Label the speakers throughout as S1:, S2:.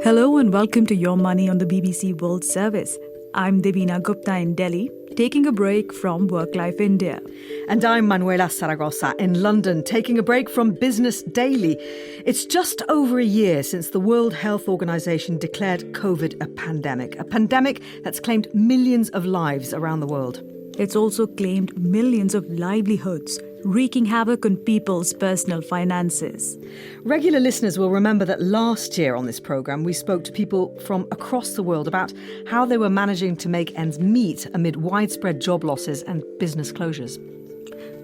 S1: Hello and welcome to Your Money on the BBC World Service. I'm Devina Gupta in Delhi, taking a break from Work Life India.
S2: And I'm Manuela Saragossa in London, taking a break from Business Daily. It's just over a year since the World Health Organization declared COVID a pandemic that's claimed millions of lives around the world.
S1: It's also claimed millions of livelihoods, wreaking havoc on people's personal finances.
S2: Regular listeners will remember that last year on this programme, we spoke to people from across the world about how they were managing to make ends meet amid widespread job losses and business closures.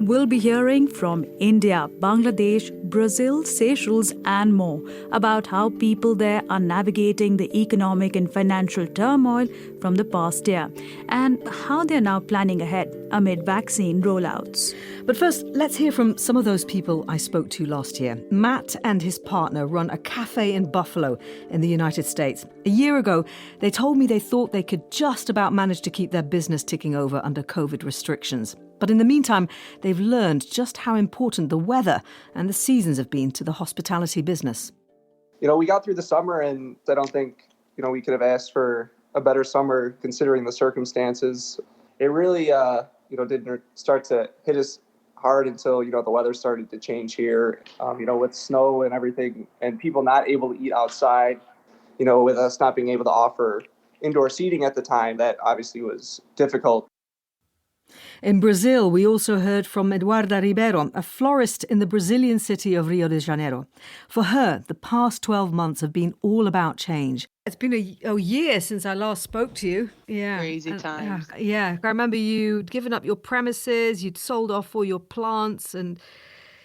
S1: We'll be hearing from India, Bangladesh, Brazil, Seychelles and more about how people there are navigating the economic and financial turmoil from the past year and how they're now planning ahead amid vaccine rollouts.
S2: But first, let's hear from some of those people I spoke to last year. Matt and his partner run a cafe in Buffalo in the United States. A year ago, they told me they thought they could just about manage to keep their business ticking over under COVID restrictions. But in the meantime, they've learned just how important the weather and the seasons have been to the hospitality business.
S3: We got through the summer and I don't think, we could have asked for a better summer considering the circumstances. It really, didn't start to hit us hard until, the weather started to change here, with snow and everything and people not able to eat outside, with us not being able to offer indoor seating at the time, that obviously was difficult.
S2: In Brazil, we also heard from Eduarda Ribeiro, a florist in the Brazilian city of Rio de Janeiro. For her, the past 12 months have been all about change. It's been a year since I last spoke to you. Yeah.
S4: Crazy times.
S2: I remember you'd given up your premises, you'd sold off all your plants, and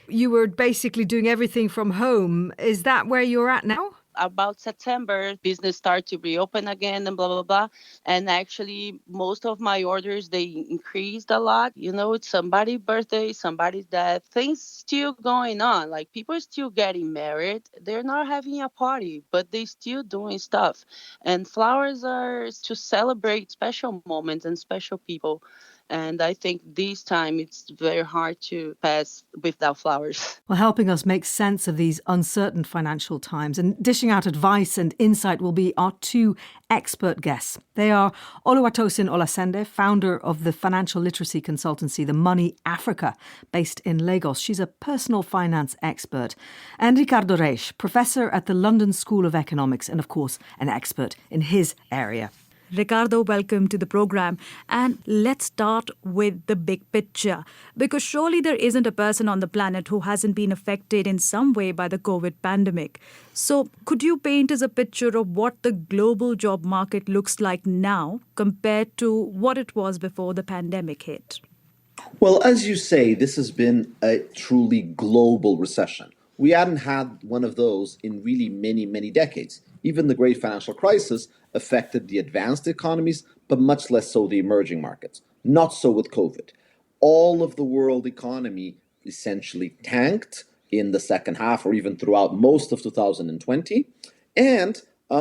S2: you were basically doing everything from home. Is that where you're at now?
S4: About September, business started to reopen again and blah, blah, blah. And actually, most of my orders, they increased a lot. It's somebody's birthday, somebody's death, things still going on. Like people are still getting married. They're not having a party, but they still doing stuff. And flowers are to celebrate special moments and special people. And I think this time it's very hard to pass without flowers.
S2: Well, helping us make sense of these uncertain financial times and dishing out advice and insight will be our two expert guests. They are Oluwatosin Olasende, founder of the financial literacy consultancy The Money Africa, based in Lagos. She's a personal finance expert. And Ricardo Reis, professor at the London School of Economics and, of course, an expert in his area.
S1: Ricardo, welcome to the program. And let's start with the big picture, because surely there isn't a person on the planet who hasn't been affected in some way by the COVID pandemic. So could you paint us a picture of what the global job market looks like now compared to what it was before the pandemic hit?
S5: Well, as you say, this has been a truly global recession. We hadn't had one of those in really many, many decades. Even the great financial crisis affected the advanced economies, but much less so the emerging markets. Not so with COVID. All of the world economy essentially tanked in the second half or even throughout most of 2020. And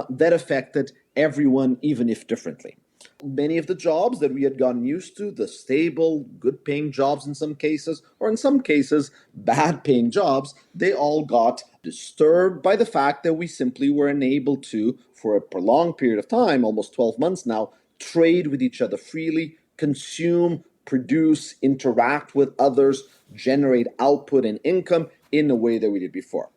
S5: that affected everyone, even if differently. Many of the jobs that we had gotten used to, the stable, good-paying jobs in some cases, or in some cases, bad-paying jobs, they all got disturbed by the fact that we simply were unable to, for a prolonged period of time, almost 12 months now, trade with each other freely, consume, produce, interact with others, generate output and income in the way that we did before.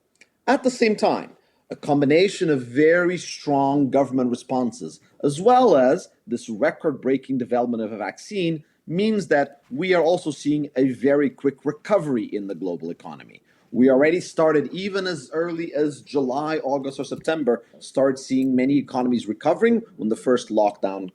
S5: At the same time, a combination of very strong government responses, as well as this record-breaking development of a vaccine, means that we are also seeing a very quick recovery in the global economy. We already started, even as early as July, August, or September, start seeing many economies recovering when the first lockdown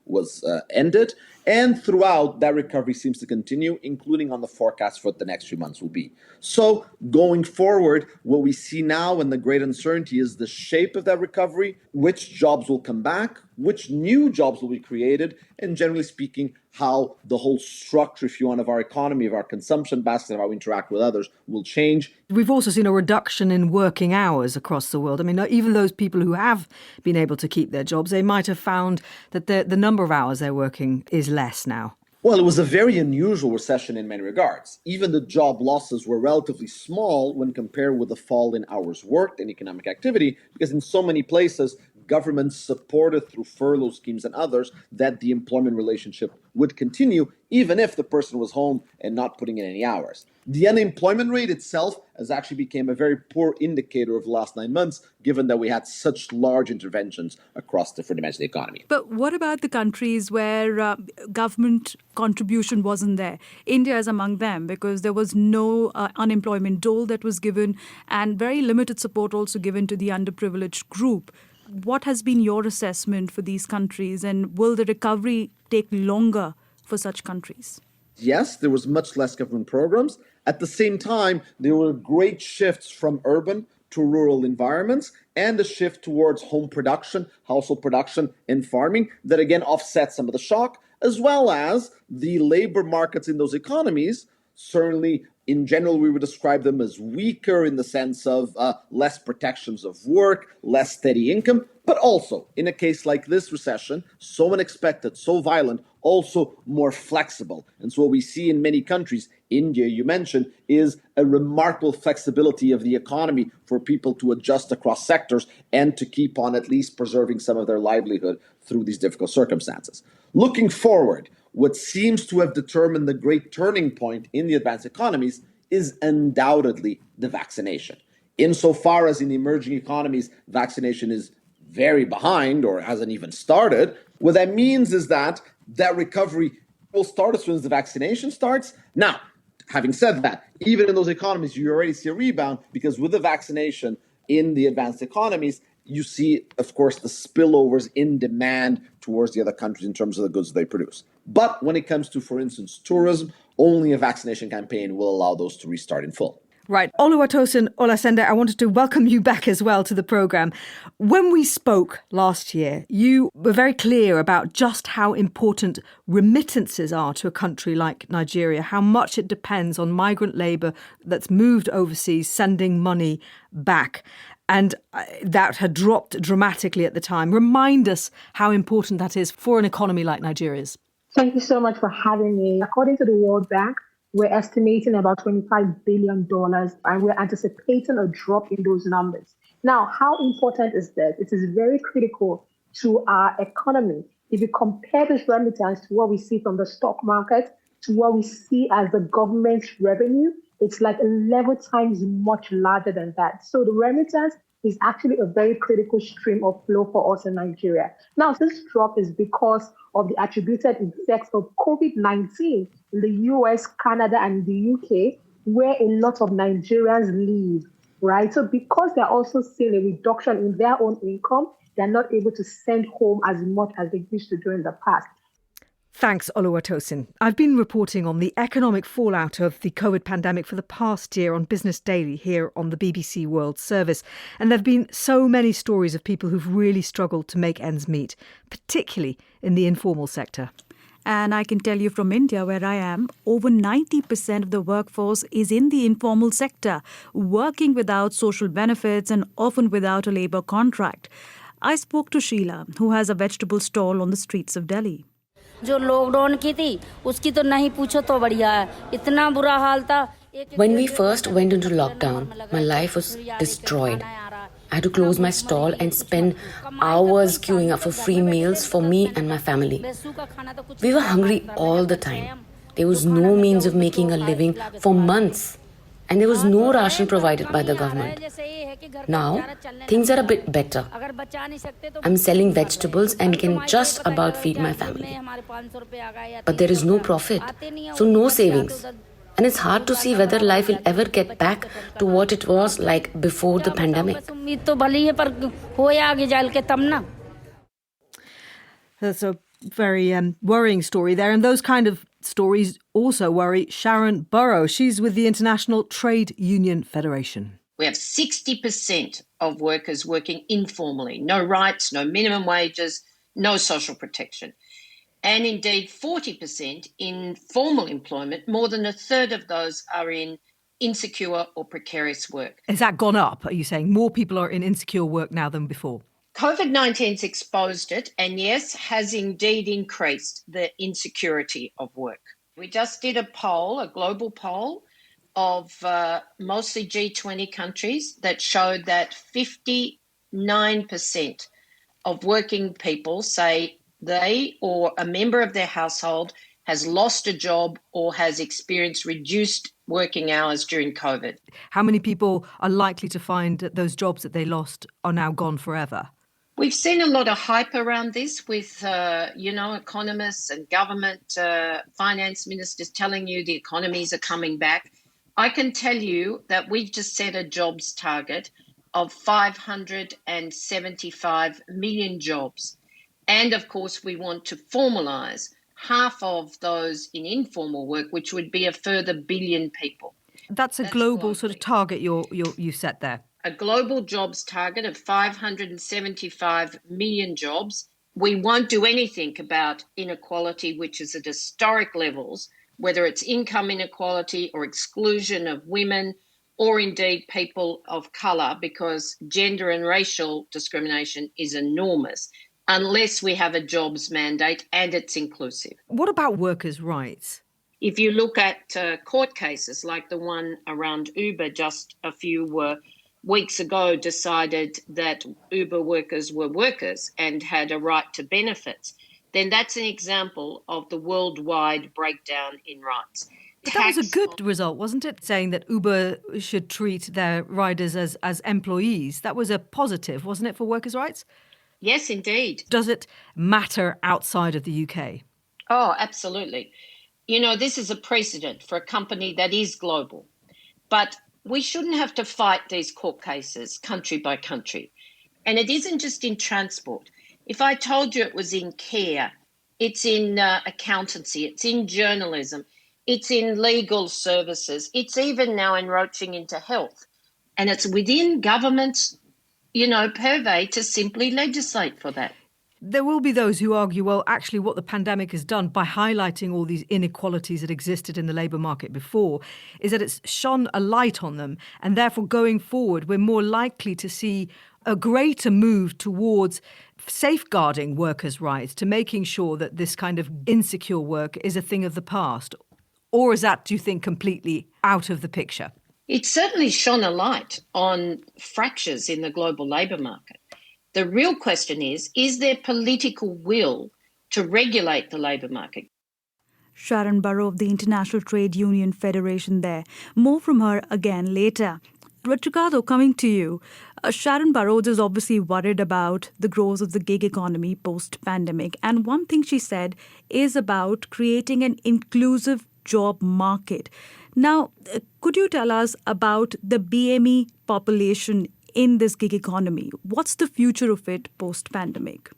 S5: was ended. And throughout, that recovery seems to continue, including on the forecast for what the next few months will be. So going forward, what we see now and the great uncertainty is the shape of that recovery, which jobs will come back, which new jobs will be created, and generally speaking, how the whole structure, if you want, of our economy, of our consumption basket, of how we interact with others will change.
S2: We've also seen a reduction in working hours across the world. I mean, even those people who have been able to keep their jobs, they might have found that the number of hours they're working is less now.
S5: Well, it was a very unusual recession in many regards. Even the job losses were relatively small when compared with the fall in hours worked and economic activity, because in so many places, governments supported through furlough schemes and others that the employment relationship would continue even if the person was home and not putting in any hours. The unemployment rate itself has actually become a very poor indicator of the last 9 months, given that we had such large interventions across different dimensions of the economy.
S1: But what about the countries where government contribution wasn't there? India is among them because there was no unemployment dole that was given and very limited support also given to the underprivileged group. What has been your assessment for these countries, and will the recovery take longer for such countries?
S5: Yes, there was much less government programs. At the same time, there were great shifts from urban to rural environments and a shift towards home production, household production, and farming that again offset some of the shock, as well as the labor markets in those economies. Certainly, in general, we would describe them as weaker in the sense of less protections of work, less steady income, but also, in a case like this recession, so unexpected, so violent, also more flexible. And so what we see in many countries, India, you mentioned, is a remarkable flexibility of the economy for people to adjust across sectors and to keep on at least preserving some of their livelihood through these difficult circumstances. Looking forward, what seems to have determined the great turning point in the advanced economies is undoubtedly the vaccination. Insofar as in the emerging economies, vaccination is very behind or hasn't even started, what that means is that recovery will start as soon as the vaccination starts. Now, having said that, even in those economies, you already see a rebound because with the vaccination in the advanced economies, you see, of course, the spillovers in demand towards the other countries in terms of the goods they produce. But when it comes to, for instance, tourism, only a vaccination campaign will allow those to restart in full.
S2: Right. Oluwatosin Olasende, I wanted to welcome you back as well to the programme. When we spoke last year, you were very clear about just how important remittances are to a country like Nigeria, how much it depends on migrant labour that's moved overseas, sending money back. And that had dropped dramatically at the time. Remind us how important that is for an economy like Nigeria's.
S6: Thank you so much for having me. According to the World Bank, we're estimating about $25 billion, and we're anticipating a drop in those numbers. Now, how important is this? It is very critical to our economy. If you compare this remittance to what we see from the stock market, to what we see as the government's revenue, it's like 11 times much larger than that. So the remittance is actually a very critical stream of flow for us in Nigeria. Now, this drop is because of the attributed effects of COVID-19 in the US, Canada, and the UK, where a lot of Nigerians live, right? So because they're also seeing a reduction in their own income, they're not able to send home as much as they used to do in the past.
S2: Thanks, Oluwatosin. I've been reporting on the economic fallout of the COVID pandemic for the past year on Business Daily here on the BBC World Service. And there have been so many stories of people who've really struggled to make ends meet, particularly in the informal sector.
S1: And I can tell you from India, where I am, over 90% of the workforce is in the informal sector, working without social benefits and often without a labour contract. I spoke to Sheila, who has a vegetable stall on the streets of Delhi.
S7: जो lockdown की थी उसकी तो नहीं पूछो तो बढ़िया है इतना बुरा हाल था.
S8: When we first went into lockdown, my life was destroyed. I had to close my stall and spend hours queuing up for free meals for me and my family. We were hungry all the time. There was no means of making a living for months. And there was no ration provided by the government. Now, things are a bit better. I'm selling vegetables and can just about feed my family. But there is no profit, so no savings. And it's hard to see whether life will ever get back to what it was like before the pandemic.
S2: That's a very worrying story there. And those kind of stories also worry Sharon Burrow. She's with the International Trade Union Federation.
S9: We have 60% of workers working informally. No rights, no minimum wages, no social protection. And indeed, 40% in formal employment. More than a third of those are in insecure or precarious work.
S2: Has that gone up? Are you saying more people are in insecure work now than before?
S9: COVID-19's exposed it, and yes, has indeed increased the insecurity of work. We just did a poll, a global poll of mostly G20 countries that showed that 59% of working people say they or a member of their household has lost a job or has experienced reduced working hours during COVID.
S2: How many people are likely to find that those jobs that they lost are now gone forever?
S9: We've seen a lot of hype around this with, economists and government finance ministers telling you the economies are coming back. I can tell you that we've just set a jobs target of 575 million jobs. And of course, we want to formalise half of those in informal work, which would be a further billion people.
S2: That's a global sort of target you set there.
S9: A global jobs target of 575 million jobs. We won't do anything about inequality, which is at historic levels, whether it's income inequality or exclusion of women or indeed people of colour, because gender and racial discrimination is enormous, unless we have a jobs mandate and it's inclusive.
S2: What about workers' rights?
S9: If you look at court cases like the one around Uber just a few weeks ago decided that Uber workers were workers and had a right to benefits, then that's an example of the worldwide breakdown in rights.
S2: But that was a good result, wasn't it? Saying that Uber should treat their riders as employees. That was a positive, wasn't it, for workers' rights?
S9: Yes, indeed.
S2: Does it matter outside of the UK?
S9: Oh, absolutely. You know, this is a precedent for a company that is global. But we shouldn't have to fight these court cases country by country. And it isn't just in transport. If I told you it was in care, it's in accountancy, it's in journalism, it's in legal services, it's even now encroaching into health. And it's within government's, purvey to simply legislate for that.
S2: There will be those who argue, well, actually what the pandemic has done by highlighting all these inequalities that existed in the labour market before is that it's shone a light on them. And therefore, going forward, we're more likely to see a greater move towards safeguarding workers' rights, to making sure that this kind of insecure work is a thing of the past. Or is that, do you think, completely out of the picture?
S9: It certainly shone a light on fractures in the global labour market. The real question is there political will to regulate the labour market?
S1: Sharon Burrow of the International Trade Union Federation there. More from her again later. But Ricardo, coming to you, Sharon Burrows is obviously worried about the growth of the gig economy post-pandemic. And one thing she said is about creating an inclusive job market. Now, could you tell us about the BME population in this gig economy? What's the future of it post-pandemic?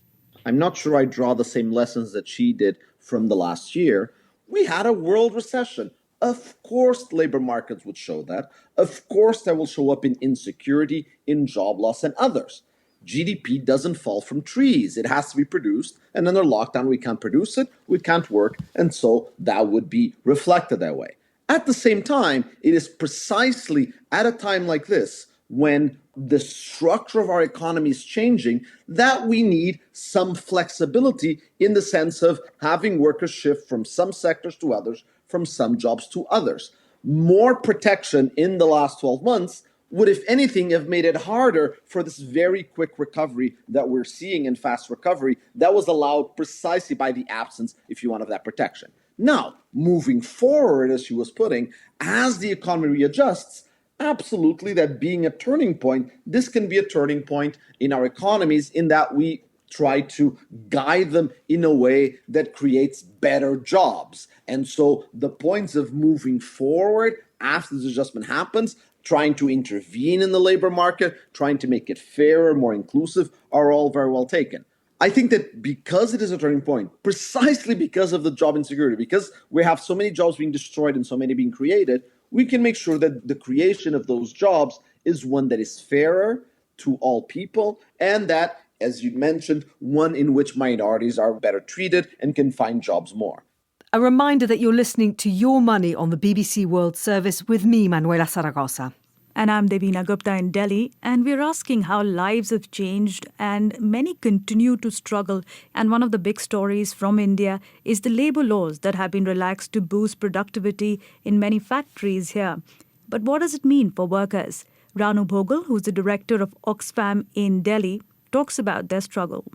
S5: I'm not sure I draw the same lessons that she did from the last year. We had a world recession. Of course, labor markets would show that. Of course, that will show up in insecurity, in job loss, and others. GDP doesn't fall from trees. It has to be produced. And under lockdown, we can't produce it, we can't work. And so that would be reflected that way. At the same time, it is precisely at a time like this, when the structure of our economy is changing, that we need some flexibility in the sense of having workers shift from some sectors to others, from some jobs to others. More protection in the last 12 months would, if anything, have made it harder for this very quick recovery that we're seeing in fast recovery that was allowed precisely by the absence, if you want, of that protection. Now, moving forward, as she was putting, as the economy readjusts, absolutely, that being a turning point, this can be a turning point in our economies in that we try to guide them in a way that creates better jobs. And so the points of moving forward after this adjustment happens, trying to intervene in the labor market, trying to make it fairer, more inclusive, are all very well taken. I think that because it is a turning point, precisely because of the job insecurity, because we have so many jobs being destroyed and so many being created, we can make sure that the creation of those jobs is one that is fairer to all people and that, as you mentioned, one in which minorities are better treated and can find jobs more.
S2: A reminder that you're listening to Your Money on the BBC World Service with me, Manuela Zaragoza.
S1: And I'm Devina Gupta in Delhi, and we're asking how lives have changed, and many continue to struggle. And one of the big stories from India is the labor laws that have been relaxed to boost productivity in many factories here. But what does it mean for workers? Ranu Bhogal, who's the director of Oxfam in Delhi, talks about their struggle.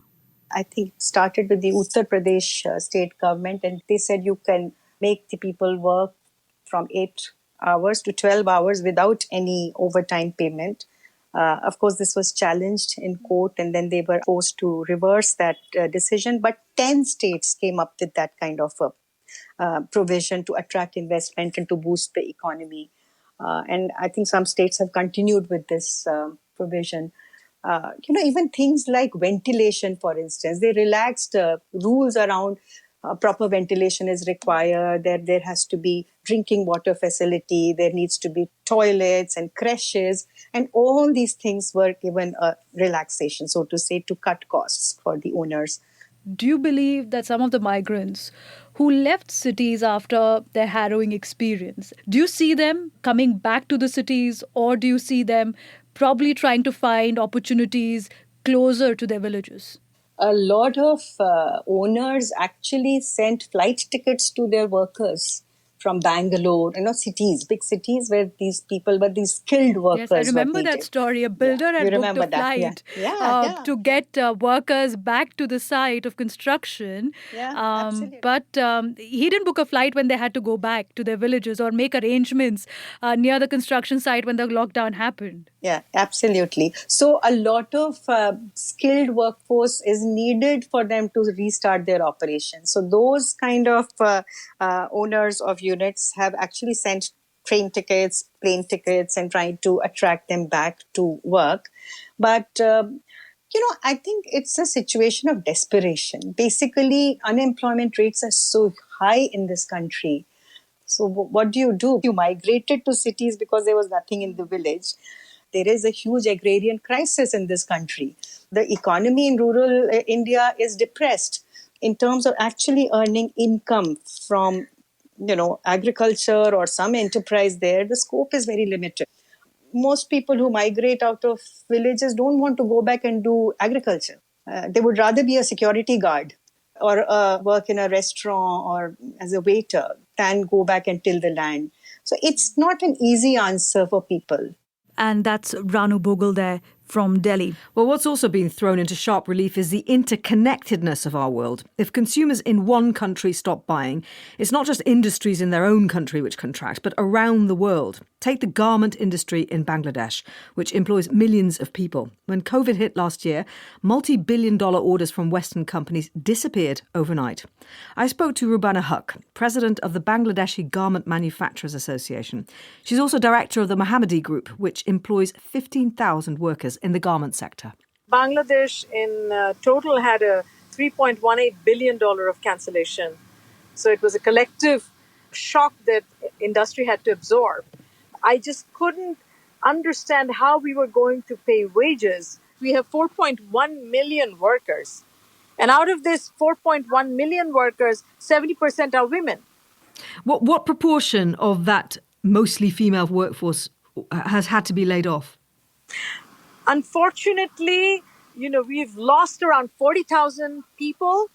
S10: I think it started with the Uttar Pradesh state government, and they said you can make the people work from 8 hours to 12 hours without any overtime payment. Of course, this was challenged in court, and then they were forced to reverse that decision. But 10 states came up with that kind of provision to attract investment and to boost the economy. And I think some states have continued with this provision. Even things like ventilation, for instance, they relaxed rules around proper ventilation is required. There has to be drinking water facility. There needs to be toilets and creches. And all these things were given a relaxation, so to say, to cut costs for the owners.
S1: Do you believe that some of the migrants who left cities after their harrowing experience, do you see them coming back to the cities, or do you see them probably trying to find opportunities closer to their villages?
S10: A lot of owners actually sent flight tickets to their workers from Bangalore, cities, big cities where these people were these skilled workers.
S1: Yes, I remember
S10: were
S1: that story. A builder had booked a flight to get workers back to the site of construction.
S10: Absolutely.
S1: But he didn't book a flight when they had to go back to their villages or make arrangements near the construction site when the lockdown happened.
S10: Yeah, absolutely. So a lot of skilled workforce is needed for them to restart their operations. So those kind of owners of units have actually sent train tickets, plane tickets, and tried to attract them back to work. But, I think it's a situation of desperation. Basically, unemployment rates are so high in this country. So what do? You migrated to cities because there was nothing in the village. There is a huge agrarian crisis in this country. The economy in rural India is depressed in terms of actually earning income from, agriculture or some enterprise there. The scope is very limited. Most people who migrate out of villages don't want to go back and do agriculture. They would rather be a security guard or work in a restaurant or as a waiter than go back and till the land. So it's not an easy answer for people.
S1: And that's Ranu Bhogal there from Delhi.
S2: Well, what's also been thrown into sharp relief is the interconnectedness of our world. If consumers in one country stop buying, it's not just industries in their own country which contract, but around the world. Take the garment industry in Bangladesh, which employs millions of people. When COVID hit last year, multi-billion-dollar orders from Western companies disappeared overnight. I spoke to Rubana Haq, president of the Bangladeshi Garment Manufacturers Association. She's also director of the Mohammadi Group, which employs 15,000 workers in the garment sector.
S11: Bangladesh in total had a $3.18 billion of cancellation. So it was a collective shock that industry had to absorb. I just couldn't understand how we were going to pay wages. We have 4.1 million workers. And out of this 4.1 million workers, 70% are women.
S2: What proportion of that mostly female workforce has had to be laid off?
S11: Unfortunately, we've lost around 40,000 people.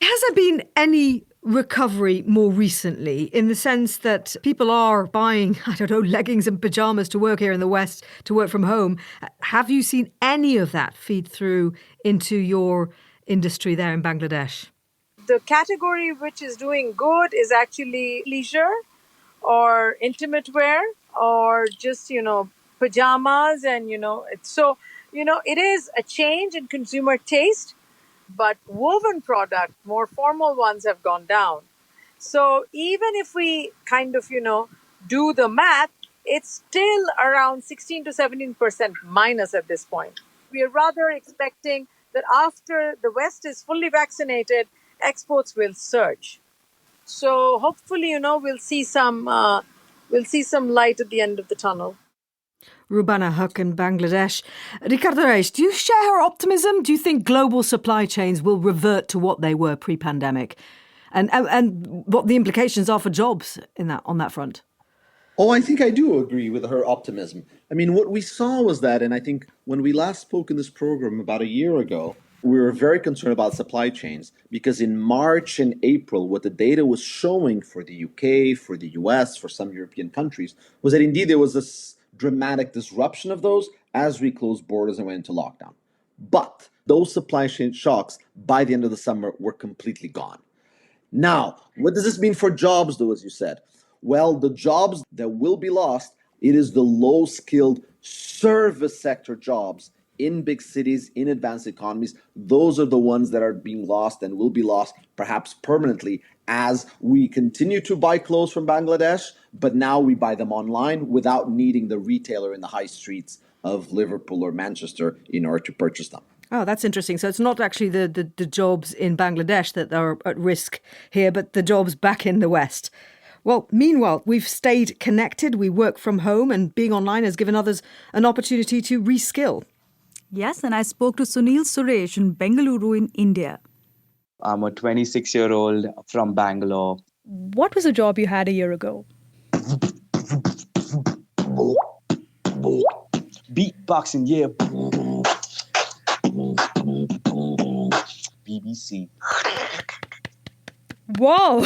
S2: Has there been any recovery more recently in the sense that people are buying, leggings and pajamas to work here in the West, to work from home? Have you seen any of that feed through into your industry there in Bangladesh?
S11: The category which is doing good is actually leisure or intimate wear or just, pajamas and, it is a change in consumer taste, but woven product, more formal ones have gone down. So even if we kind of, do the math, it's still around 16 to 17% minus at this point. We are rather expecting that after the West is fully vaccinated, exports will surge. So hopefully, we'll see some light at the end of the tunnel.
S2: Rubana Haq in Bangladesh. Ricardo Reis, do you share her optimism? Do you think global supply chains will revert to what they were pre-pandemic? And what the implications are for jobs on that front?
S5: Oh, I think I do agree with her optimism. I mean, what we saw was that, and I think when we last spoke in this program about a year ago, we were very concerned about supply chains because in March and April, what the data was showing for the UK, for the US, for some European countries, was that indeed there was this dramatic disruption of those as we closed borders and went into lockdown. But those supply chain shocks by the end of the summer were completely gone. Now, what does this mean for jobs, though, as you said? Well, the jobs that will be lost, it is the low-skilled service sector jobs in big cities, in advanced economies. Those are the ones that are being lost and will be lost perhaps permanently as we continue to buy clothes from Bangladesh, but now we buy them online without needing the retailer in the high streets of Liverpool or Manchester in order to purchase them.
S2: Oh, that's interesting. So it's not actually the jobs in Bangladesh that are at risk here, but the jobs back in the West. Well, meanwhile, we've stayed connected. We work from home, and being online has given others an opportunity to reskill.
S1: Yes, and I spoke to Sunil Suresh in Bengaluru in India.
S12: I'm a 26-year-old from Bangalore.
S1: What was a job you had a year ago?
S12: Beatboxing, yeah. BBC.
S1: Wow,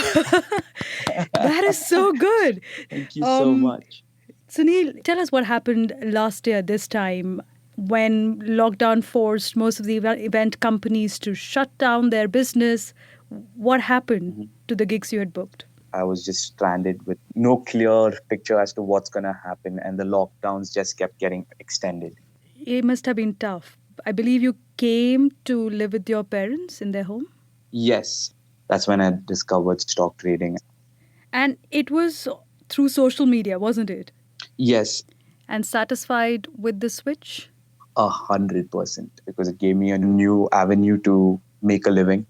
S1: that is so good.
S12: Thank you so much.
S1: Sunil, tell us what happened last year this time when lockdown forced most of the event companies to shut down their business. What happened to the gigs you had booked?
S12: I was just stranded with no clear picture as to what's going to happen, and the lockdowns just kept getting extended.
S1: It must have been tough. I believe you came to live with your parents in their home?
S12: Yes, that's when I discovered stock trading.
S1: And it was through social media, wasn't it?
S12: Yes.
S1: And satisfied with the switch?
S12: 100%, because it gave me a new avenue to make a living.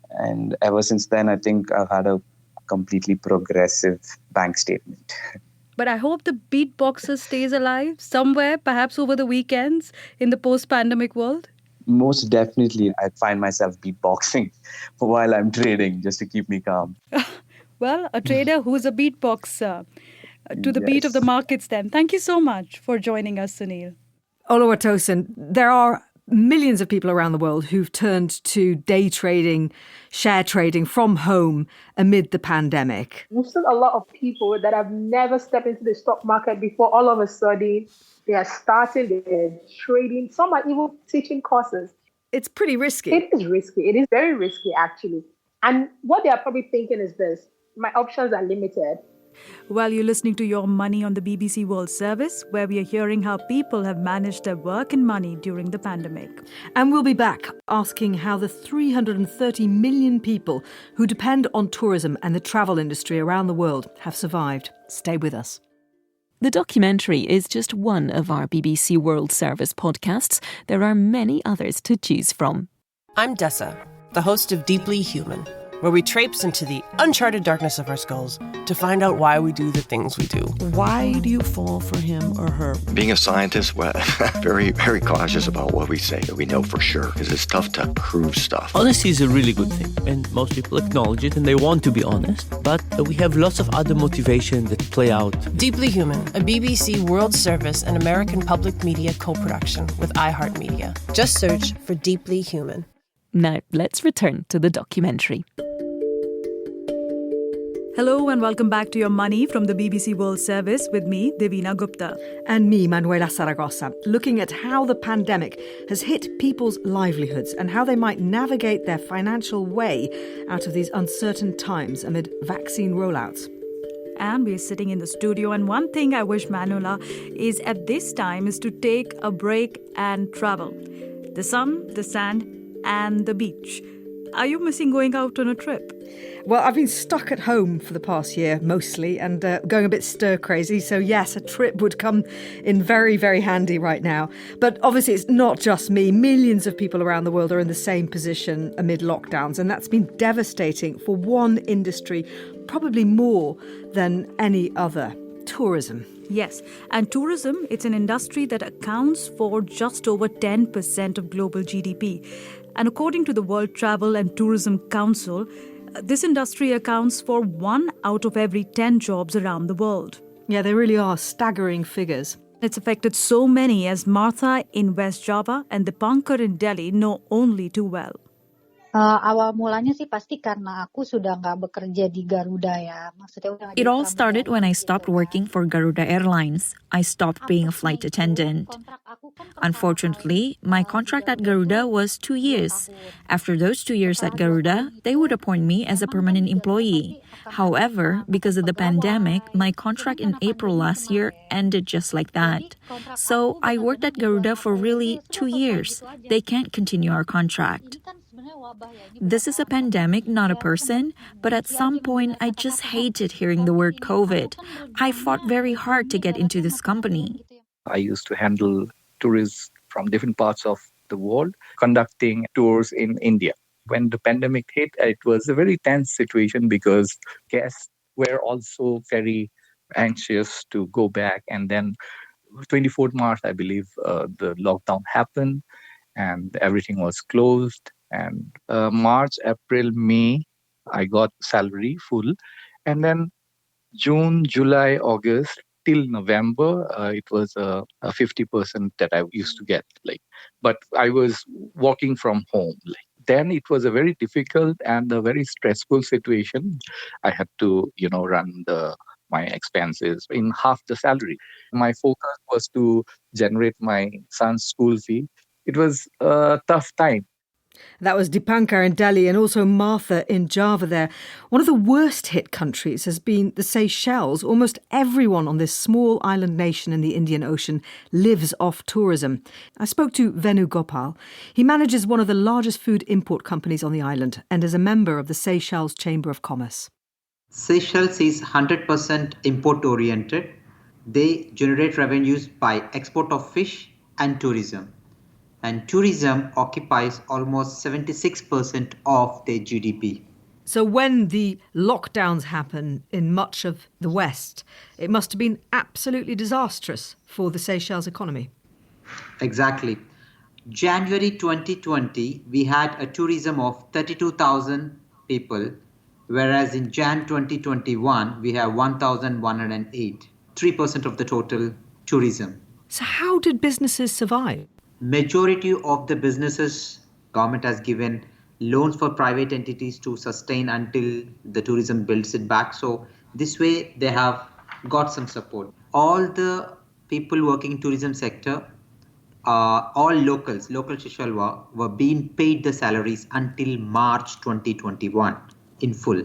S12: And ever since then, I think I've had a completely progressive bank statement.
S1: But I hope the beatboxer stays alive somewhere, perhaps over the weekends in the post-pandemic world.
S12: Most definitely, I find myself beatboxing while I'm trading just to keep me calm.
S1: Well, a trader who's a beatboxer to the beat of the markets then. Thank you so much for joining us, Sunil.
S2: Oluwatosin, there are millions of people around the world who've turned to day trading, share trading from home amid the pandemic.
S6: We've seen a lot of people that have never stepped into the stock market before. All of a sudden, they are starting, they're trading. Some are even teaching courses.
S2: It's pretty risky.
S6: It is risky. It is very risky, actually. And what they are probably thinking is this: my options are limited.
S1: Well, you're listening to Your Money on the BBC World Service, where we are hearing how people have managed their work and money during the pandemic.
S2: And we'll be back asking how the 330 million people who depend on tourism and the travel industry around the world have survived. Stay with us.
S13: The documentary is just one of our BBC World Service podcasts. There are many others to choose from.
S14: I'm Dessa, the host of Deeply Human, where we traipse into the uncharted darkness of our skulls to find out why we do the things we do.
S15: Why do you fall for him or her?
S16: Being a scientist, we're very, very cautious about what we say that we know for sure, because it's tough to prove stuff.
S17: Honesty is a really good thing, and most people acknowledge it and they want to be honest, but we have lots of other motivation that play out.
S14: Deeply Human, a BBC World Service and American Public Media co-production with iHeartMedia. Just search for Deeply Human.
S13: Now, let's return to the documentary.
S1: Hello and welcome back to Your Money from the BBC World Service with me, Devina Gupta.
S2: And me, Manuela Saragossa, looking at how the pandemic has hit people's livelihoods and how they might navigate their financial way out of these uncertain times amid vaccine rollouts.
S1: And we're sitting in the studio, and one thing I wish, Manuela, is at this time is to take a break and travel. The sun, the sand, and the beach. Are you missing going out on a trip?
S2: Well, I've been stuck at home for the past year, mostly, and going a bit stir-crazy. So, yes, a trip would come in very, very handy right now. But obviously, it's not just me. Millions of people around the world are in the same position amid lockdowns, and that's been devastating for one industry, probably more than any other: tourism.
S1: Yes, and tourism, it's an industry that accounts for just over 10% of global GDP. And according to the World Travel and Tourism Council, this industry accounts for 1 out of every 10 jobs around the world.
S2: Yeah, they really are staggering figures.
S1: It's affected so many, as Martha in West Java and Dipankar in Delhi know only too well.
S18: Awal mulanya sih pasti karena aku sudah nggak bekerja di Garuda ya. Maksudnya udah nggak
S19: It
S18: jadi
S19: all started when I stopped working for Garuda Airlines. I stopped being a flight attendant. Unfortunately, my contract at Garuda was 2 years. After those 2 years at Garuda, they would appoint me as a permanent employee. However, because of the pandemic, my contract in April last year ended just like that. So I worked at Garuda for really 2 years. They can't continue our contract. This is a pandemic, not a person, but at some point I just hated hearing the word COVID. I fought very hard to get into this company.
S20: I used to handle tourists from different parts of the world, conducting tours in India. When the pandemic hit, it was a very tense situation because guests were also very anxious to go back. And then 24th March, I believe, the lockdown happened and everything was closed. And March, April, May, I got salary full. And then June, July, August, till November, it was a 50% that I used to get. But I was working from home. Then it was a very difficult and a very stressful situation. I had to, run my expenses in half the salary. My focus was to generate my son's school fee. It was a tough time.
S2: That was Dipankar in Delhi and also Martha in Java there. One of the worst hit countries has been the Seychelles. Almost everyone on this small island nation in the Indian Ocean lives off tourism. I spoke to Venu Gopal. He manages one of the largest food import companies on the island and is a member of the Seychelles Chamber of Commerce.
S21: Seychelles is 100% import oriented. They generate revenues by export of fish and tourism. And tourism occupies almost 76% of their GDP.
S2: So when the lockdowns happen in much of the West, it must have been absolutely disastrous for the Seychelles economy.
S21: Exactly. January 2020, we had a tourism of 32,000 people, whereas in Jan 2021, we have 1,108, 3% of the total tourism.
S2: So how did businesses survive?
S21: Majority of the businesses, government has given loans for private entities to sustain until the tourism builds it back. So this way they have got some support. All the people working in tourism sector, all locals, local Seychelles were being paid the salaries until March 2021 in full.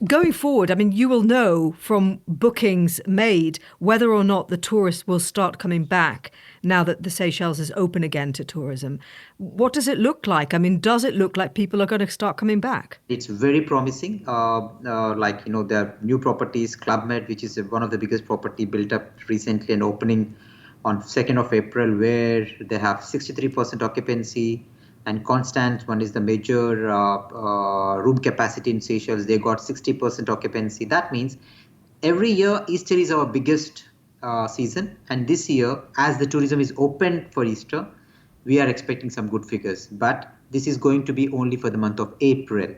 S2: Going forward, you will know from bookings made whether or not the tourists will start coming back now that the Seychelles is open again to tourism. What does it look like? Does it look like people are going to start coming back?
S21: It's very promising. There are new properties, Club Med, which is one of the biggest property built up recently and opening on 2nd of April, where they have 63% occupancy. And Constance, one is the major room capacity in Seychelles. They got 60% occupancy. That means every year Easter is our biggest season. And this year, as the tourism is open for Easter, we are expecting some good figures. But this is going to be only for the month of April.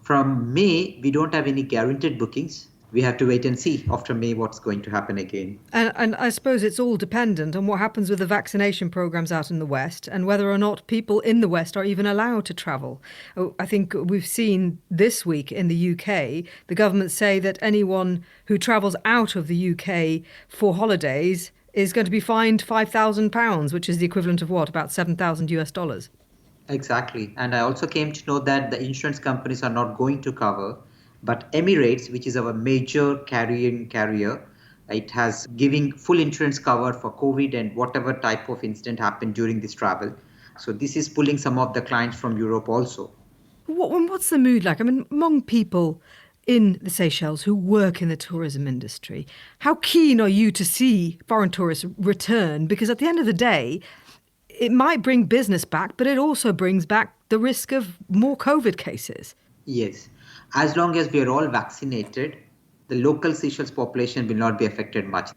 S21: From May, we don't have any guaranteed bookings. We have to wait and see after May what's going to happen again.
S2: And I suppose it's all dependent on what happens with the vaccination programs out in the West and whether or not people in the West are even allowed to travel. I think we've seen this week in the UK, the government say that anyone who travels out of the UK for holidays is going to be fined £5,000, which is the equivalent of what, about $7,000 US?
S21: Exactly. And I also came to know that the insurance companies are not going to cover. But Emirates, which is our major carrier, it has giving full insurance cover for COVID and whatever type of incident happened during this travel. So this is pulling some of the clients from Europe also.
S2: What's the mood like? Among people in the Seychelles who work in the tourism industry, how keen are you to see foreign tourists return? Because at the end of the day, it might bring business back, but it also brings back the risk of more COVID cases.
S21: Yes. As long as we are all vaccinated, the local Seychelles population will not be affected much.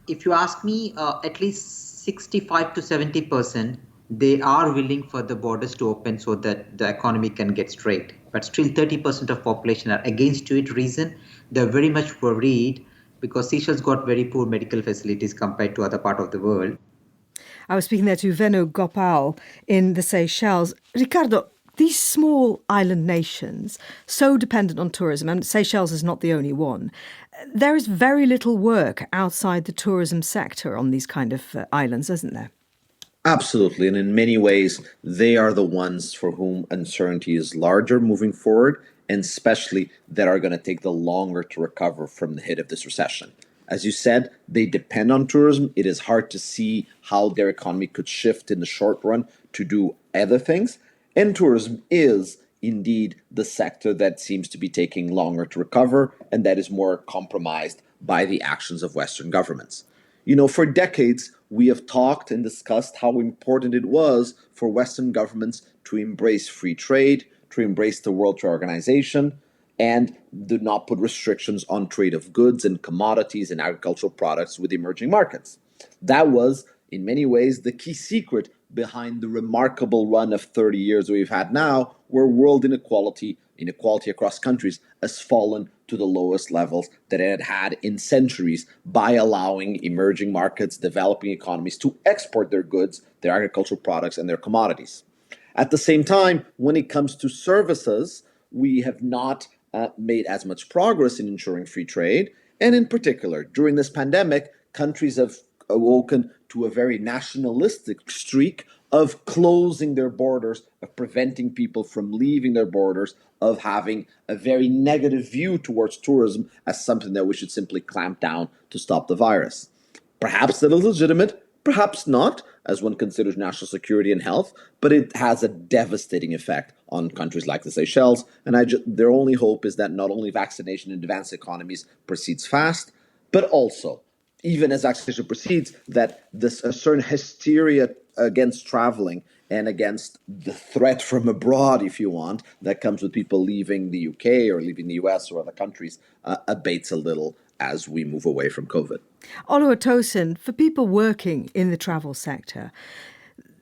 S21: If you ask me, at least 65 to 70%, they are willing for the borders to open so that the economy can get straight. But still 30% of population are against it. Reason, they're very much worried because Seychelles got very poor medical facilities compared to other part of the world.
S2: I was speaking there to Venu Gopal in the Seychelles. Ricardo, these small island nations, so dependent on tourism, and Seychelles is not the only one, there is very little work outside the tourism sector on these kind of islands, isn't there?
S5: Absolutely. And in many ways, they are the ones for whom uncertainty is larger moving forward, and especially that are going to take the longer to recover from the hit of this recession. As you said, they depend on tourism. It is hard to see how their economy could shift in the short run to do other things. And tourism is indeed the sector that seems to be taking longer to recover and that is more compromised by the actions of Western governments. You know, for decades, we have talked and discussed how important it was for Western governments to embrace free trade, to embrace the World Trade Organization, and do not put restrictions on trade of goods and commodities and agricultural products with emerging markets. That was, in many ways, the key secret behind the remarkable run of 30 years we've had now, where world inequality across countries has fallen to the lowest levels that it had had in centuries by allowing emerging markets, developing economies to export their goods, their agricultural products, and their commodities. At the same time, when it comes to services, we have not made as much progress in ensuring free trade. And in particular, during this pandemic, countries have awoken to a very nationalistic streak of closing their borders, of preventing people from leaving their borders, of having a very negative view towards tourism as something that we should simply clamp down to stop the virus. Perhaps that is legitimate, perhaps not, as one considers national security and health, but it has a devastating effect on countries like the Seychelles. And their only hope is that not only vaccination in advanced economies proceeds fast, but also, even as vaccination proceeds, that a certain hysteria against traveling and against the threat from abroad, if you want, that comes with people leaving the UK or leaving the US or other countries abates a little as we move away from COVID.
S2: Oluwatosin, for people working in the travel sector,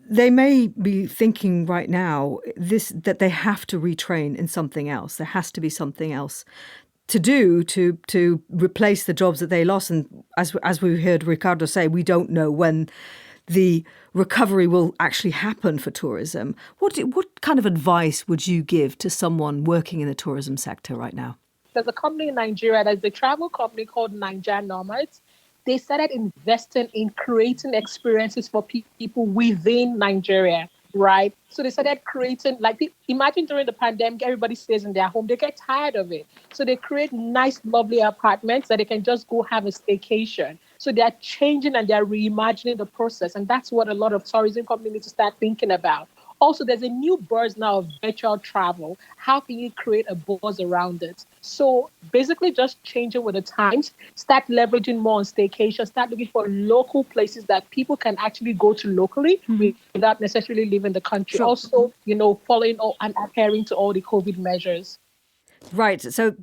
S2: they may be thinking right now that they have to retrain in something else. There has to be something else to do to replace the jobs that they lost. And as we heard Ricardo say, we don't know when the recovery will actually happen for tourism. What kind of advice would you give to someone working in the tourism sector right now?
S6: There's a company in Nigeria, there's a travel company called Niger Nomads. They started investing in creating experiences for people within Nigeria, right? So they started creating, imagine during the pandemic, everybody stays in their home. They get tired of it. So they create nice, lovely apartments that they can just go have a staycation. So they're changing and they're reimagining the process. And that's what a lot of tourism companies need to start thinking about. Also, there's a new buzz now of virtual travel. How can you create a buzz around it? So basically just changing with the times, start leveraging more on staycation, start looking for local places that people can actually go to locally without necessarily leaving the country.
S2: Sure.
S6: Also, following and adhering to all the COVID measures.
S2: Right. So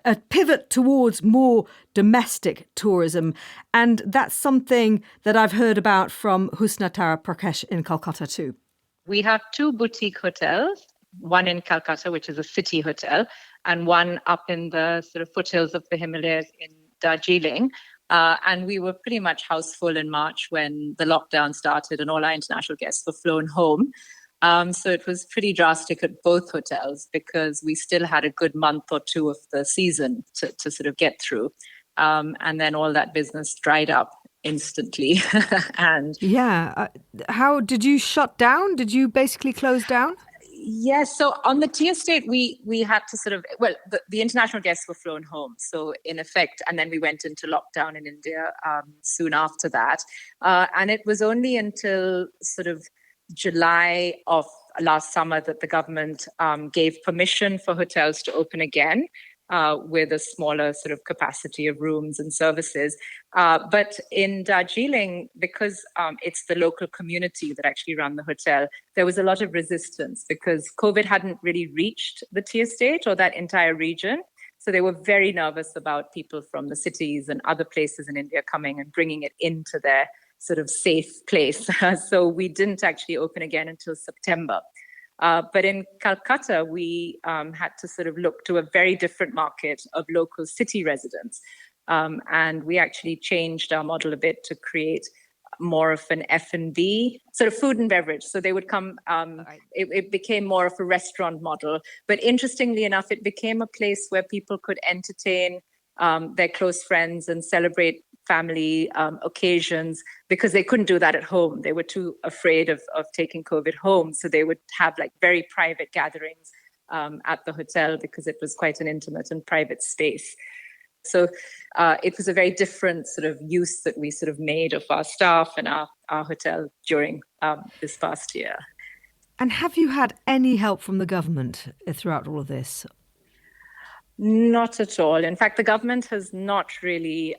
S2: a pivot towards more domestic tourism. And that's something that I've heard about from Husna Tara Prakash in Calcutta too.
S3: We have 2 boutique hotels, one in Calcutta, which is a city hotel, and one up in the sort of foothills of the Himalayas in Darjeeling. And we were pretty much house full in March when the lockdown started and all our international guests were flown home. So it was pretty drastic at both hotels because we still had a good month or two of the season to sort of get through. And then all that business dried up instantly. And
S2: how did you shut down? Did you basically close down?
S3: Yes. So on the tea estate, we had to sort of, the international guests were flown home. So in effect, and then we went into lockdown in India soon after that. And it was only until sort of July of last summer that the government gave permission for hotels to open again. With a smaller sort of capacity of rooms and services. But in Darjeeling, because it's the local community that actually run the hotel, there was a lot of resistance because COVID hadn't really reached the tea estate or that entire region. So they were very nervous about people from the cities and other places in India coming and bringing it into their sort of safe place. So we didn't actually open again until September. But in Calcutta, we had to sort of look to a very different market of local city residents. And we actually changed our model a bit to create more of an F&B, sort of food and beverage. So they would come, it became more of a restaurant model. But interestingly enough, it became a place where people could entertain their close friends and celebrate family occasions, because they couldn't do that at home. They were too afraid of taking COVID home. So they would have like very private gatherings at the hotel, because it was quite an intimate and private space. So it was a very different sort of use that we sort of made of our staff and our hotel during this past year.
S2: And have you had any help from the government throughout all of this?
S3: Not at all. In fact, the government has not really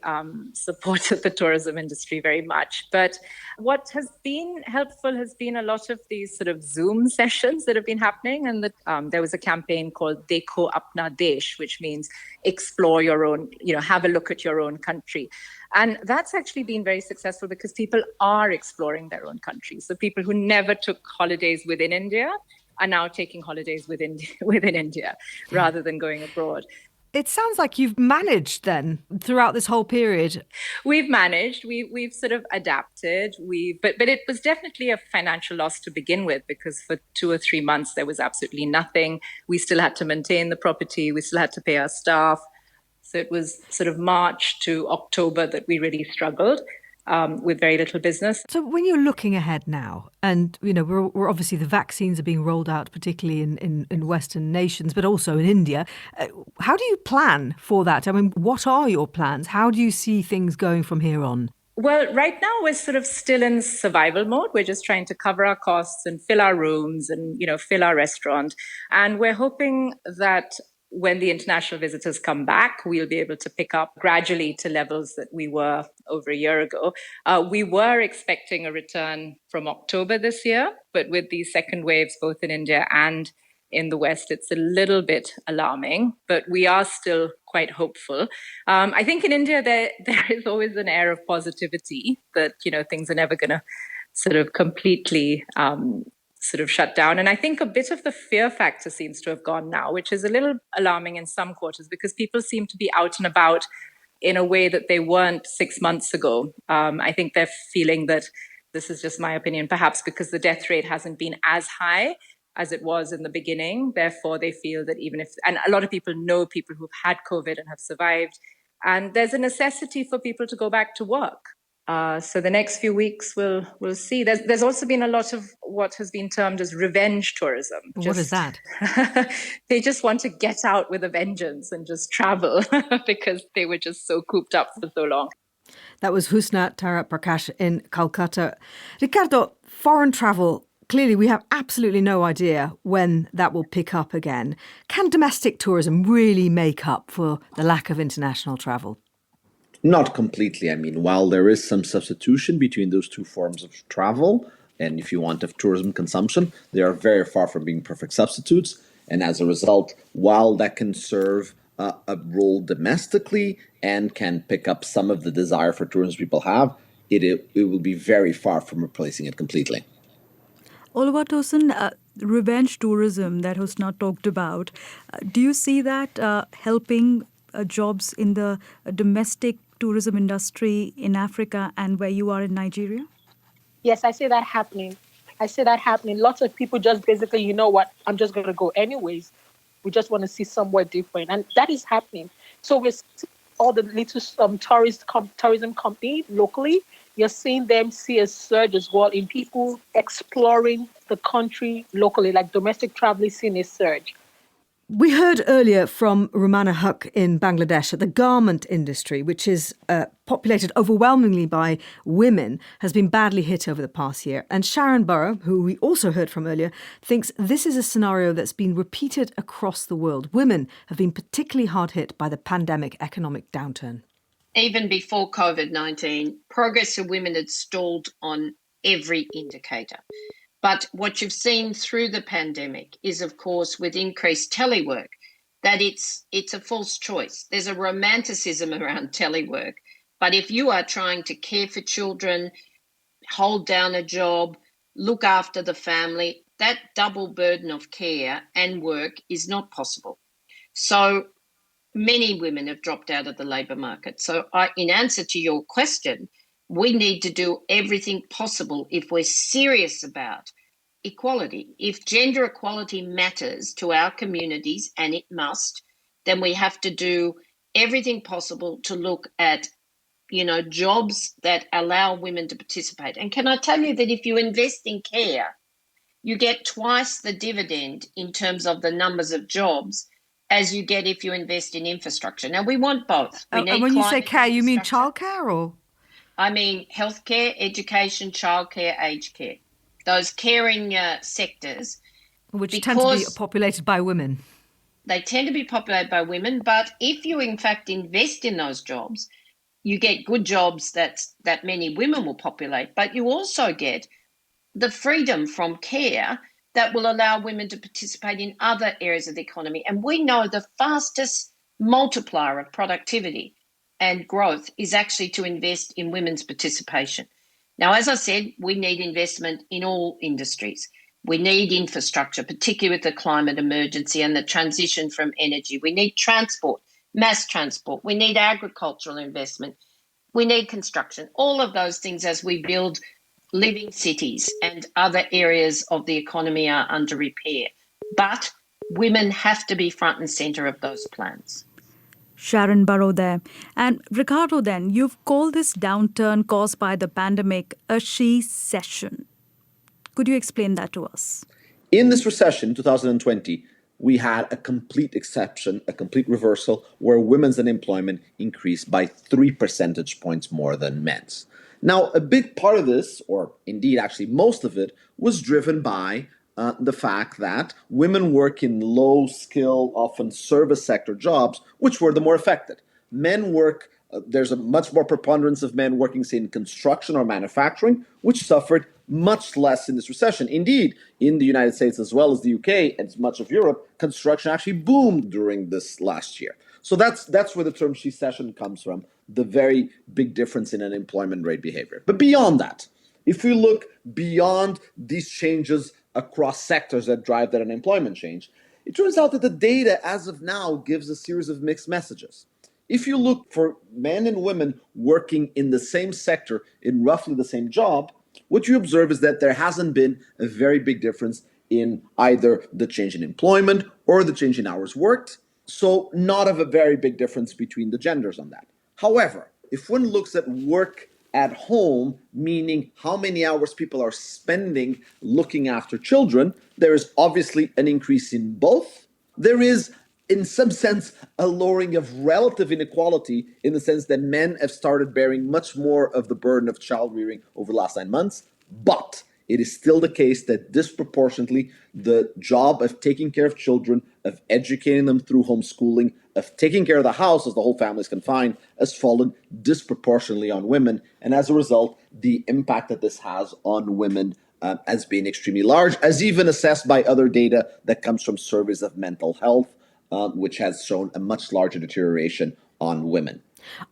S3: supported the tourism industry very much. But what has been helpful has been a lot of these sort of Zoom sessions that have been happening. And there was a campaign called Dekho Apna Desh, which means explore your own, have a look at your own country. And that's actually been very successful because people are exploring their own country. So people who never took holidays within India are now taking holidays within India rather than going abroad.
S2: It sounds like you've managed then throughout this whole period.
S3: We've managed. We've sort of adapted. But it was definitely a financial loss to begin with, because for 2 or 3 months there was absolutely nothing. We still had to maintain the property. We still had to pay our staff. So it was sort of March to October that we really struggled. With very little business.
S2: So when you're looking ahead now, and we're obviously the vaccines are being rolled out, particularly in Western nations, but also in India. How do you plan for that? I mean, what are your plans? How do you see things going from here on?
S3: Well, right now we're sort of still in survival mode. We're just trying to cover our costs and fill our rooms and, fill our restaurant. And we're hoping that when the international visitors come back, we'll be able to pick up gradually to levels that we were over a year ago. We were expecting a return from October this year, but with these second waves, both in India and in the West, it's a little bit alarming, but we are still quite hopeful. I think in India, there is always an air of positivity that, things are never going to sort of completely sort of shut down. And I think a bit of the fear factor seems to have gone now, which is a little alarming in some quarters, because people seem to be out and about in a way that they weren't 6 months ago. I think they're feeling that, this is just my opinion, perhaps because the death rate hasn't been as high as it was in the beginning. Therefore, they feel that and a lot of people know people who've had COVID and have survived, and there's a necessity for people to go back to work. So the next few weeks we'll see. There's also been a lot of what has been termed as revenge tourism.
S2: What is that?
S3: They just want to get out with a vengeance and just travel because they were just so cooped up for so long.
S2: That was Husna Tara Prakash in Calcutta. Ricardo, foreign travel, clearly we have absolutely no idea when that will pick up again. Can domestic tourism really make up for the lack of international travel?
S5: Not completely. I mean, while there is some substitution between those two forms of travel, and if you want of tourism consumption, they are very far from being perfect substitutes. And as a result, while that can serve a role domestically and can pick up some of the desire for tourism people have, it will be very far from replacing it completely.
S1: Oluwatosin, revenge tourism that Husna talked about, do you see that helping jobs in the domestic tourism industry in Africa and where you are in Nigeria?
S6: Yes, I see that happening. Lots of people just basically, you know what, I'm just going to go anyways. We just want to see somewhere different. And that is happening. So with all the little tourism companies locally, you're seeing them see a surge as well in people exploring the country locally, like domestic travel is seeing a surge.
S2: We heard earlier from Rumana Huq in Bangladesh that the garment industry, which is populated overwhelmingly by women, has been badly hit over the past year. And Sharon Burrow, who we also heard from earlier, thinks this is a scenario that's been repeated across the world. Women have been particularly hard hit by the pandemic economic downturn.
S9: Even before COVID-19, progress of women had stalled on every indicator. But what you've seen through the pandemic is, of course, with increased telework, that it's a false choice. There's a romanticism around telework. But if you are trying to care for children, hold down a job, look after the family, that double burden of care and work is not possible. So many women have dropped out of the labour market. So in answer to your question, we need to do everything possible if we're serious about equality. If gender equality matters to our communities, and it must, then we have to do everything possible to look at, jobs that allow women to participate. And can I tell you that if you invest in care, you get twice the dividend in terms of the numbers of jobs as you get if you invest in infrastructure. Now, we want both. We need
S2: and when you say
S9: climate
S2: care, you mean
S9: infrastructure.
S2: childcare or?
S9: I mean healthcare, education, childcare, aged care. Those caring sectors.
S2: Which tend to be populated by women.
S9: They tend to be populated by women, but if you in fact invest in those jobs, you get good jobs that many women will populate, but you also get the freedom from care that will allow women to participate in other areas of the economy. And we know the fastest multiplier of productivity and growth is actually to invest in women's participation. Now, as I said, we need investment in all industries. We need infrastructure, particularly with the climate emergency and the transition from energy. We need transport, mass transport. We need agricultural investment. We need construction. All of those things as we build living cities and other areas of the economy are under repair. But women have to be front and centre of those plans.
S1: Sharon Burrow there. And Ricardo, then, you've called this downturn caused by the pandemic a she-cession. Could you explain that to us?
S5: In this recession, 2020, we had a complete exception, a complete reversal, where women's unemployment increased by 3 percentage points more than men's. Now, a big part of this, or indeed actually most of it, was driven by the fact that women work in low-skill, often service sector jobs, which were the more affected. Men work, there's a much more preponderance of men working, say, in construction or manufacturing, which suffered much less in this recession. Indeed, in the United States as well as the UK and much of Europe, construction actually boomed during this last year. So that's where the term she-cession comes from, the very big difference in unemployment rate behavior. But beyond that, if we look beyond these changes across sectors that drive that unemployment change, it turns out that the data as of now gives a series of mixed messages. If you look for men and women working in the same sector in roughly the same job, what you observe is that there hasn't been a very big difference in either the change in employment or the change in hours worked. So not of a very big difference between the genders on that. However, if one looks at work at home, meaning how many hours people are spending looking after children, there is obviously an increase in both. There is, in some sense, a lowering of relative inequality in the sense that men have started bearing much more of the burden of child rearing over the last 9 months. But it is still the case that disproportionately the job of taking care of children, of educating them through homeschooling, of taking care of the house as the whole family is confined, has fallen disproportionately on women. And as a result, the impact that this has on women has been extremely large, as even assessed by other data that comes from surveys of mental health, which has shown a much larger deterioration on women.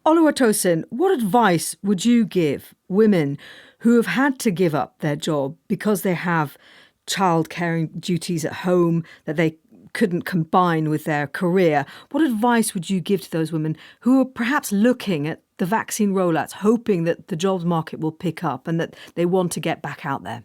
S2: Oluwatosin, what advice would you give women who have had to give up their job because they have child-caring duties at home that they couldn't combine with their career? What advice would you give to those women who are perhaps looking at the vaccine rollouts, hoping that the jobs market will pick up and that they want to get back out there?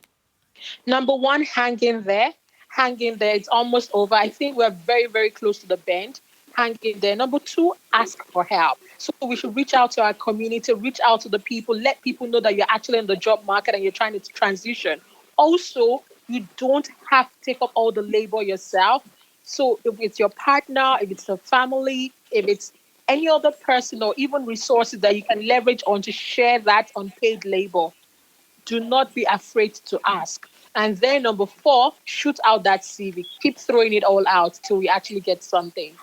S11: Number one, hang in there. Hang in there. It's almost over. I think we're very, very close to the bend. Hang in there. Number two, ask for help. So we should reach out to our community, reach out to the people, let people know that you're actually in the job market and you're trying to transition. Also, you don't have to take up all the labor yourself. So if it's your partner, if it's a family, if it's any other person or even resources that you can leverage on to share that unpaid labor, do not be afraid to ask. And then number four, shoot out that CV. Keep throwing it all out till we actually get something.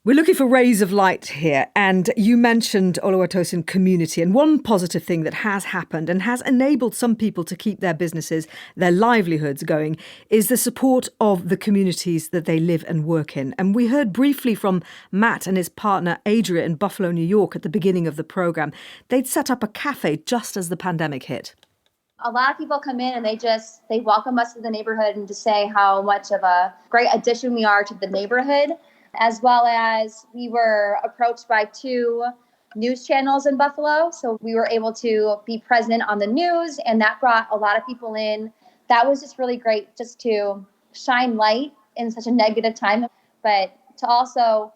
S2: We're looking for rays of light here, and you mentioned Oluwatosin community, and one positive thing that has happened and has enabled some people to keep their businesses, their livelihoods going, is the support of the communities that they live and work in. And we heard briefly from Matt and his partner Adria in Buffalo, New York at the beginning of the programme. They'd set up a cafe just as the pandemic hit.
S4: A lot of people come in and they welcome us to the neighborhood and just say how much of a great addition we are to the neighborhood. as well as we were approached by 2 news channels in Buffalo. So we were able to be present on the news, and that brought a lot of people in. That was just really great, just to shine light in such a negative time, but to also,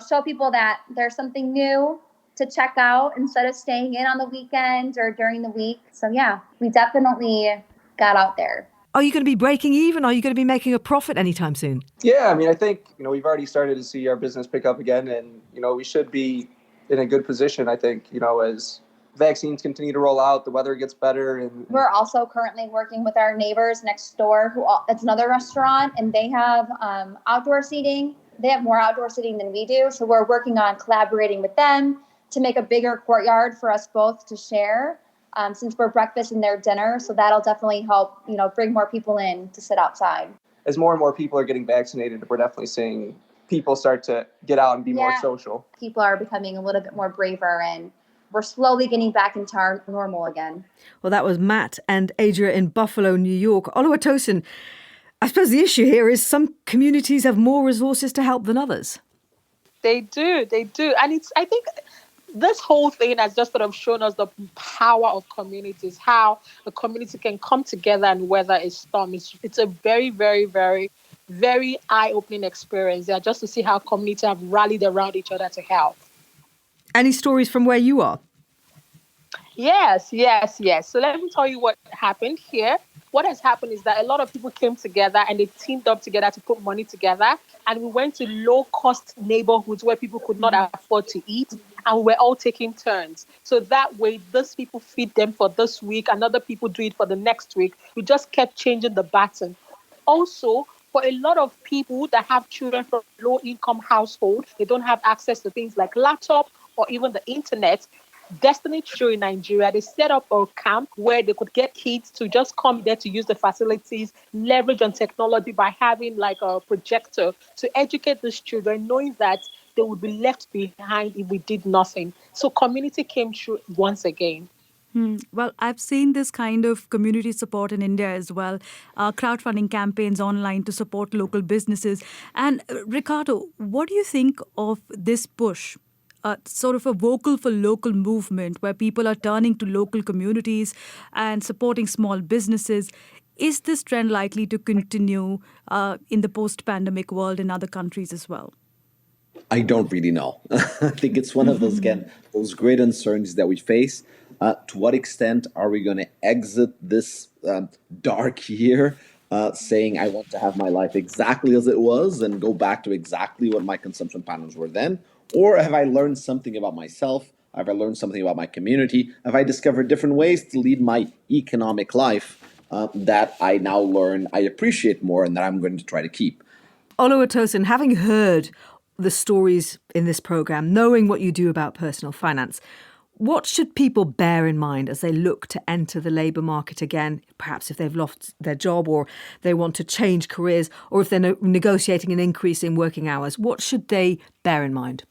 S4: show people that there's something new to check out instead of staying in on the weekend or during the week. So yeah, we definitely got out there.
S2: Are you going to be breaking even? Are you going to be making a profit anytime soon?
S7: Yeah, I mean, I think, we've already started to see our business pick up again, and, we should be in a good position, I think, as vaccines continue to roll out, the weather gets better. And
S4: we're also currently working with our neighbors next door, it's another restaurant, and they have outdoor seating. They have more outdoor seating than we do. So we're working on collaborating with them to make a bigger courtyard for us both to share, since we're breakfast and they're dinner. So that'll definitely help, bring more people in to sit outside.
S7: As more and more people are getting vaccinated, we're definitely seeing people start to get out and be more social.
S4: People are becoming a little bit more braver, and we're slowly getting back into our normal again.
S2: Well, that was Matt and Adria in Buffalo, New York. Oluwatosin, I suppose the issue here is some communities have more resources to help than others.
S11: They do. And I think this whole thing has just sort of shown us the power of communities, how a community can come together and weather a storm. It's a very, very, very, very eye-opening experience just to see how communities have rallied around each other to help.
S2: Any stories from where you are?
S11: Yes. So let me tell you what happened here. What has happened is that a lot of people came together and they teamed up together to put money together. And we went to low-cost neighborhoods where people could not afford to eat. And we're all taking turns. So that way, these people feed them for this week, and other people do it for the next week. We just kept changing the baton. Also, for a lot of people that have children from low-income households, they don't have access to things like laptop or even the internet. Destiny True in Nigeria, they set up a camp where they could get kids to just come there to use the facilities, leverage on technology by having like a projector to educate these children, knowing that they would be left behind if we did nothing. So community came through once again.
S1: Well, I've seen this kind of community support in India as well, crowdfunding campaigns online to support local businesses. And Ricardo, what do you think of this push? Sort of a vocal for local movement where people are turning to local communities and supporting small businesses. Is this trend likely to continue in the post-pandemic world in other countries as well?
S5: I don't really know. I think it's one of those, again, those great uncertainties that we face. To what extent are we going to exit this dark year saying I want to have my life exactly as it was and go back to exactly what my consumption patterns were then? Or have I learned something about myself? Have I learned something about my community? Have I discovered different ways to lead my economic life that I now learn I appreciate more and that I'm going to try to keep?
S2: Oluwatosin, having heard the stories in this program, knowing what you do about personal finance, what should people bear in mind as they look to enter the labour market again, perhaps if they've lost their job or they want to change careers or if they're negotiating an increase in working hours? What should they bear in mind?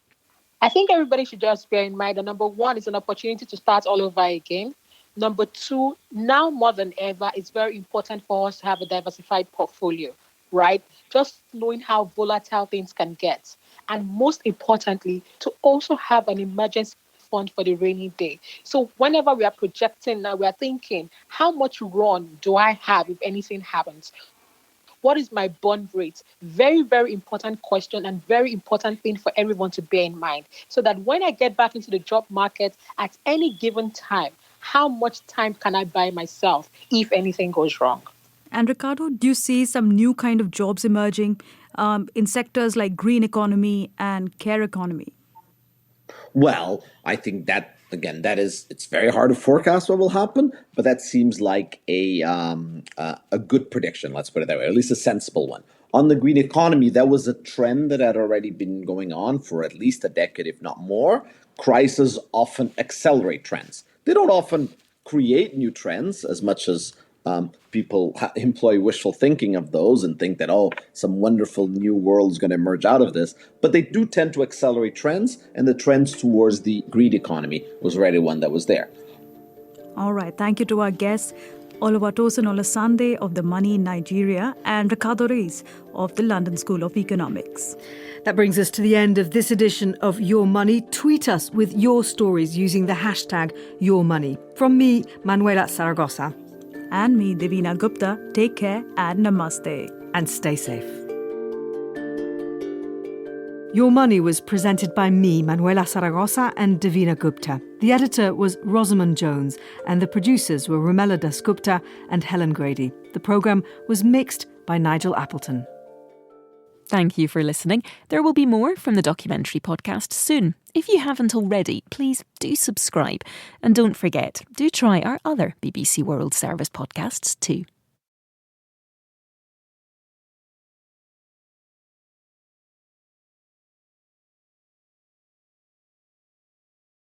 S11: I think everybody should just bear in mind that number one, is an opportunity to start all over again. Number two, now more than ever, it's very important for us to have a diversified portfolio, right? Just knowing how volatile things can get. And most importantly, to also have an emergency fund for the rainy day. So whenever we are projecting now, we are thinking, how much run do I have if anything happens? What is my bond rate? Very, very important question and very important thing for everyone to bear in mind. So that when I get back into the job market at any given time, how much time can I buy myself if anything goes wrong?
S1: And Ricardo, do you see some new kind of jobs emerging in sectors like green economy and care economy?
S5: Well, I think that, again, it's very hard to forecast what will happen, but that seems like a good prediction, let's put it that way, or at least a sensible one. On the green economy, that was a trend that had already been going on for at least a decade, if not more. Crises often accelerate trends. They don't often create new trends as much as people employ wishful thinking of those and think that, some wonderful new world is going to emerge out of this. But they do tend to accelerate trends, and the trends towards the green economy was already one that was there.
S1: All right. Thank you to our guests. Oluwatosin Olasande of The Money in Nigeria, and Ricardo Reis of the London School of Economics.
S2: That brings us to the end of this edition of Your Money. Tweet us with your stories using the hashtag YourMoney. From me, Manuela Zaragoza.
S1: And me, Divina Gupta. Take care and namaste.
S2: And stay safe. Your Money was presented by me, Manuela Zaragoza, and Divina Gupta. The editor was Rosamund Jones, and the producers were Rumela Dasgupta and Helen Grady. The programme was mixed by Nigel Appleton.
S13: Thank you for listening. There will be more from the documentary podcast soon. If you haven't already, please do subscribe. And don't forget, do try our other BBC World Service podcasts too.